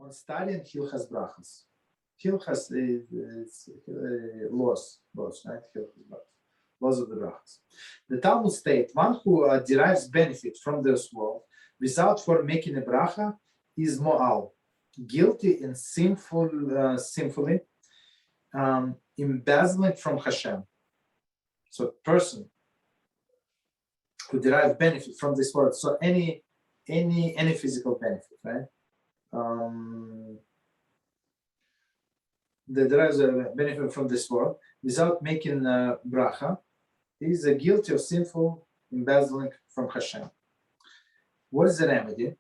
on studying Hilchos Brochos. Hilchos is laws, right? Hilchos Brochos. Laws of the Brochos. The Talmud states, one who derives benefit from this world without for making a bracha is mo'al, guilty and sinfully embezzling from Hashem. So person who derives benefit from this world, so any physical benefit, right? That derives a benefit from this world without making bracha, he is guilty of sinful embezzling from Hashem. What is the remedy?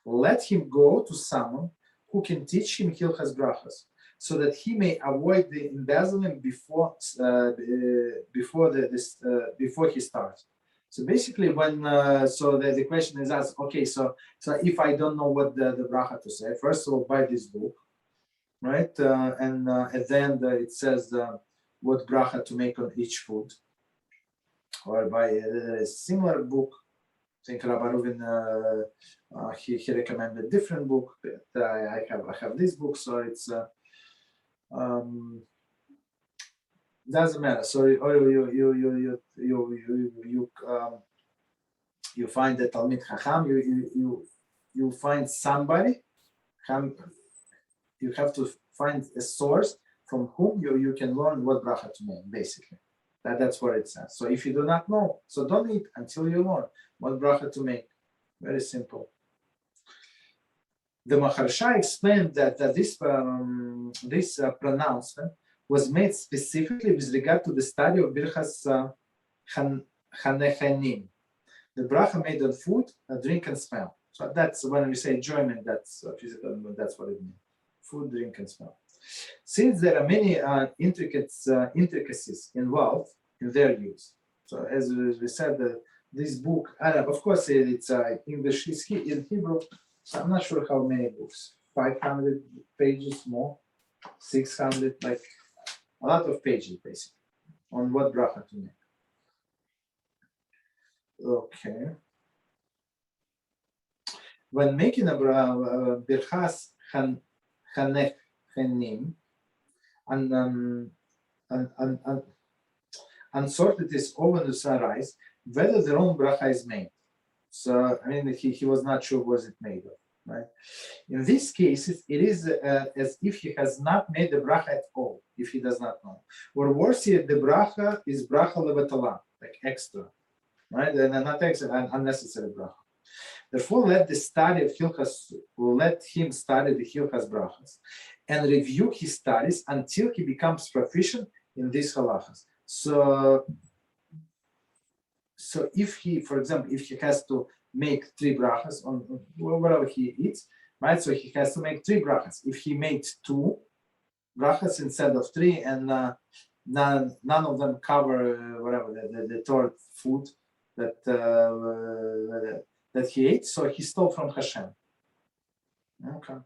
Let him go to someone who can teach him Hilchos Brochos, so that he may avoid the embezzling before he starts. So basically, when the question is asked, okay, so if I don't know what the bracha to say, first of all, buy this book, right? And at the end it says what bracha to make on each food, or buy a similar book. I think Rabbi Reuven he recommended a different book. But I have this book, so it's doesn't matter. So you find the Talmid Chacham. You find somebody. You have to find a source from whom you can learn what bracha to make. Basically, that's what it says. So if you do not know, so don't eat until you learn what bracha to make. Very simple. The Maharsha explained that this pronouncement was made specifically with regard to the study of Birchas Chanechanim, the bracha made on food, drink, and smell. So that's when we say enjoyment, that's physical, that's what it means. Food, drink, and smell. Since there are many intricacies involved in their use. So as we said, this book, of course, it's English, is in Hebrew. So I'm not sure how many books, 500 pages more, 600, like a lot of pages basically on what bracha to make. Okay. When making a birchas chanechanim, uncertainties often arise whether the wrong bracha is made. So I mean, he was not sure was it made of, right? In these cases, it is as if he has not made the bracha at all, if he does not know. Or worse yet, the bracha is bracha levatala, like extra, right? And not extra, unnecessary bracha. Therefore, let him study the Hilchos Brochos and review his studies until he becomes proficient in these halachas. So if he, for example, if he has to make 3 brachas on whatever he eats, right? So he has to make 3 brachas. If he made 2 brachas instead of 3, and none of them cover whatever the third food that he ate, so he stole from Hashem. Okay.